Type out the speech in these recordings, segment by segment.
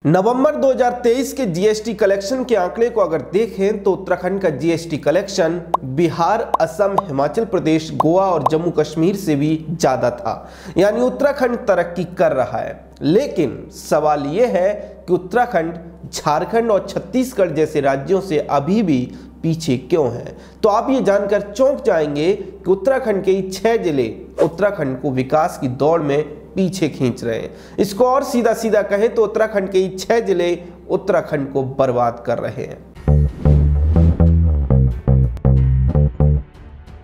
नवंबर 2023 के GST collection के आंकड़े को अगर देखें तो उत्तराखंड का जीएसटी कलेक्शन बिहार, असम, हिमाचल प्रदेश, गोवा और जम्मू कश्मीर से भी ज्यादा था। यानी उत्तराखंड तरक्की कर रहा है। लेकिन सवाल यह है कि उत्तराखंड झारखंड और छत्तीसगढ़ जैसे राज्यों से अभी भी पीछे क्यों है। तो आप ये जानकर चौंक जाएंगे कि उत्तराखंड के 6 जिले उत्तराखंड को विकास की दौड़ में पीछे खींच रहे हैं। इसको और सीधा सीधा कहें तो उत्तराखंड के 6 जिले उत्तराखंड को बर्बाद कर रहे हैं।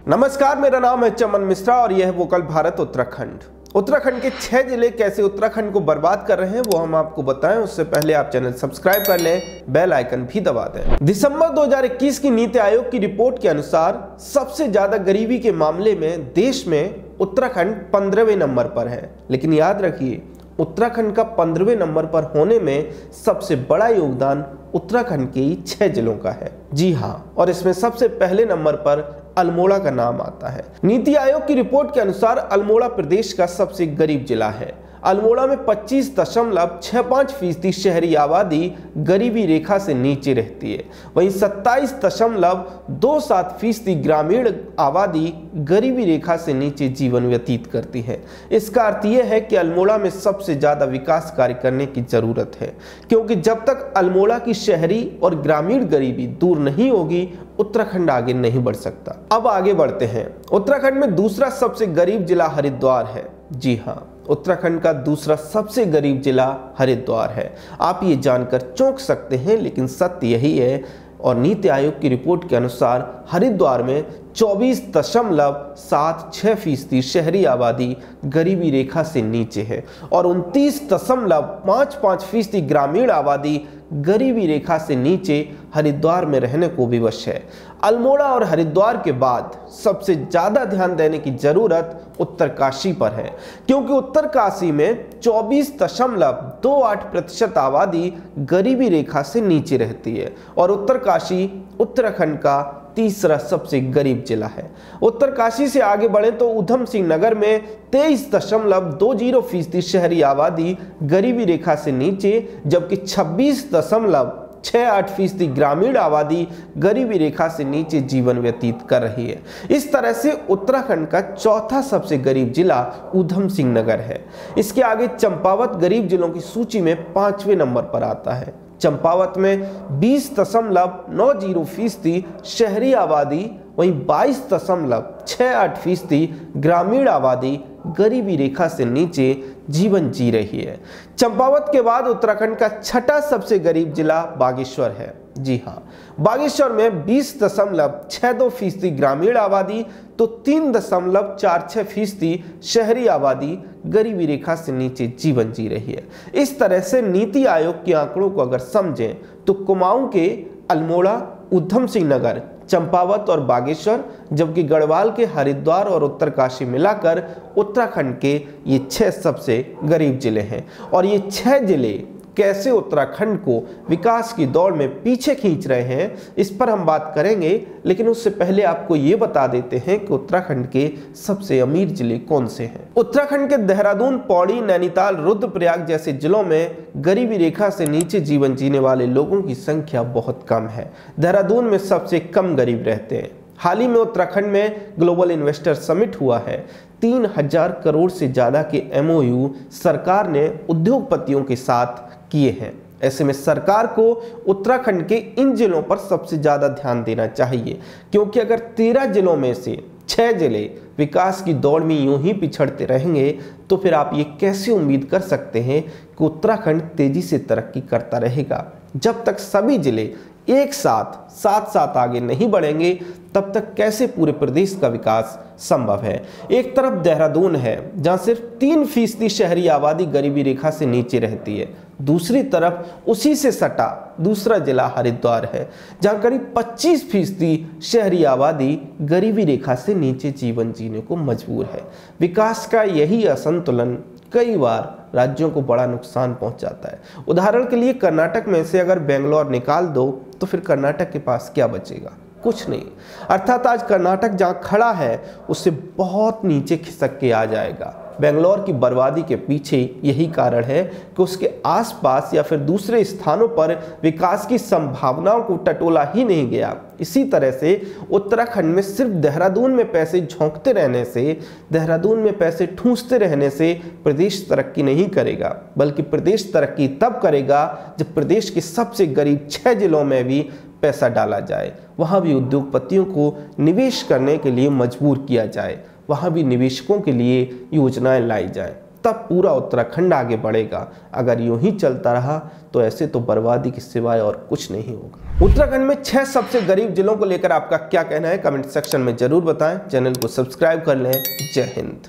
नमस्कार, मेरा नाम है चमन मिश्रा और यह है वोकल भारत उत्तराखंड। उत्तराखंड के 6 जिले कैसे उत्तराखंड को बर्बाद कर रहे हैं वो हम आपको बताएं। उससे पहले आप चैनल सब्सक्राइब कर लें, बेल आइकन भी दबा दें। दिसंबर 2021 की नीति आयोग की रिपोर्ट के अनुसार सबसे ज्यादा गरीबी के मामले में देश में उत्तराखंड 15वें नंबर पर है। लेकिन याद रखिए, उत्तराखंड का 15वें नंबर पर होने में सबसे बड़ा योगदान उत्तराखंड के ही 6 जिलों का है। जी हाँ, और इसमें सबसे पहले नंबर पर अल्मोड़ा का नाम आता है। नीति आयोग की रिपोर्ट के अनुसार अल्मोड़ा प्रदेश का सबसे गरीब जिला है। अल्मोड़ा में 25.65% शहरी आबादी गरीबी रेखा से नीचे रहती है। वहीं 27.27% ग्रामीण आबादी गरीबी रेखा से नीचे जीवन व्यतीत करती है। इसका अर्थ यह है कि अल्मोड़ा में सबसे ज्यादा विकास कार्य करने की जरूरत है, क्योंकि जब तक अल्मोड़ा की शहरी और ग्रामीण गरीबी दूर नहीं होगी उत्तराखंड आगे नहीं बढ़ सकता। अब आगे बढ़ते हैं। उत्तराखंड में दूसरा सबसे गरीब जिला हरिद्वार है। जी हाँ, उत्तराखंड का दूसरा सबसे गरीब जिला हरिद्वार है। आप ये जानकर चौंक सकते हैं, लेकिन सत्य यही है। और नीति आयोग की रिपोर्ट के अनुसार हरिद्वार में 24.76% शहरी आबादी गरीबी रेखा से नीचे है और 29.55% ग्रामीण आबादी गरीबी रेखा से नीचे हरिद्वार में रहने को विवश है। अल्मोड़ा और हरिद्वार के बाद सबसे ज्यादा ध्यान देने की जरूरत उत्तरकाशी पर है, क्योंकि उत्तरकाशी में 24.28% आबादी गरीबी रेखा से नीचे रहती है और उत्तरकाशी उत्तराखंड का तीसरा सबसे गरीब जिला है। उत्तरकाशी से आगे बढ़े तो ऊधम सिंह नगर में 23.20% शहरी आबादी गरीबी रेखा से नीचे, जबकि 26.68% ग्रामीण आबादी गरीबी रेखा से नीचे जीवन व्यतीत कर रही है। इस तरह से उत्तराखंड का चौथा सबसे गरीब जिला ऊधम सिंह नगर है। इसके आगे चंपावत गरीब जिलों की सूची में 5वें नंबर पर आता है। चंपावत में 20.90% शहरी आबादी, वहीं 22.68% ग्रामीण आबादी गरीबी रेखा से नीचे जीवन जी रही है। चंपावत के बाद उत्तराखंड का छठा सबसे गरीब जिला बागेश्वर है। जी हाँ, बागेश्वर में 20.62% ग्रामीण आबादी तो 3.46% शहरी आबादी गरीबी रेखा से नीचे जीवन जी रही है। इस तरह से नीति आयोग के आंकड़ों को अगर समझें तो कुमाऊं के अल्मोड़ा, ऊधम सिंह नगर, चंपावत और बागेश्वर, जबकि गढ़वाल के हरिद्वार और उत्तरकाशी मिलाकर उत्तराखंड के ये 6 सबसे गरीब जिले हैं। और ये 6 जिले कैसे उत्तराखंड को विकास की दौड़ में पीछे खींच रहे हैं, इस पर हम बात करेंगे। लेकिन उससे पहले आपको ये बता देते हैं कि उत्तराखंड के सबसे अमीर जिले कौन से हैं। उत्तराखंड के देहरादून, पौड़ी, नैनीताल, रुद्रप्रयाग जैसे जिलों में गरीबी रेखा से नीचे जीवन जीने वाले लोगों की संख्या बहुत कम है। देहरादून में सबसे कम गरीब रहते हैं। हाल ही में उत्तराखंड में ग्लोबल इन्वेस्टर समिट हुआ है। 3000 करोड़ से ज्यादा के MOU सरकार ने उद्योगपतियों के साथ किए हैं। ऐसे में सरकार को उत्तराखंड के इन जिलों पर सबसे ज्यादा ध्यान देना चाहिए, क्योंकि अगर 13 जिलों में से 6 जिले विकास की दौड़ में यूं ही पिछड़ते रहेंगे तो फिर आप ये कैसे उम्मीद कर सकते हैं कि उत्तराखंड तेजी से तरक्की करता रहेगा। जब तक सभी जिले एक साथ आगे नहीं बढ़ेंगे तब तक कैसे पूरे प्रदेश का विकास संभव है। एक तरफ देहरादून है जहां सिर्फ 3% शहरी आबादी गरीबी रेखा से नीचे रहती है, दूसरी तरफ उसी से सटा दूसरा जिला हरिद्वार है जहां करीब 25% शहरी आबादी गरीबी रेखा से नीचे जीवन जीने को मजबूर है। विकास का यही असंतुलन कई बार राज्यों को बड़ा नुकसान पहुंचाता है। उदाहरण के लिए कर्नाटक में से अगर बेंगलोर निकाल दो तो फिर कर्नाटक के पास क्या बचेगा? कुछ नहीं। अर्थात आज कर्नाटक जहां खड़ा है उससे बहुत नीचे खिसक के आ जाएगा। बेंगलोर की बर्बादी के पीछे यही कारण है कि उसके आसपास या फिर दूसरे स्थानों पर विकास की संभावनाओं को टटोला ही नहीं गया। इसी तरह से उत्तराखंड में सिर्फ देहरादून में पैसे झोंकते रहने से, देहरादून में पैसे ठूंसते रहने से प्रदेश तरक्की नहीं करेगा, बल्कि प्रदेश तरक्की तब करेगा जब प्रदेश के सबसे गरीब 6 जिलों में भी पैसा डाला जाए, वहाँ भी उद्योगपतियों को निवेश करने के लिए मजबूर किया जाए, वहाँ भी निवेशकों के लिए योजनाएं लाई जाए, तब पूरा उत्तराखंड आगे बढ़ेगा। अगर यूं ही चलता रहा तो ऐसे तो बर्बादी के सिवाय और कुछ नहीं होगा। उत्तराखंड में 6 सबसे गरीब जिलों को लेकर आपका क्या कहना है, कमेंट सेक्शन में जरूर बताएं। चैनल को सब्सक्राइब कर लें। जय हिंद।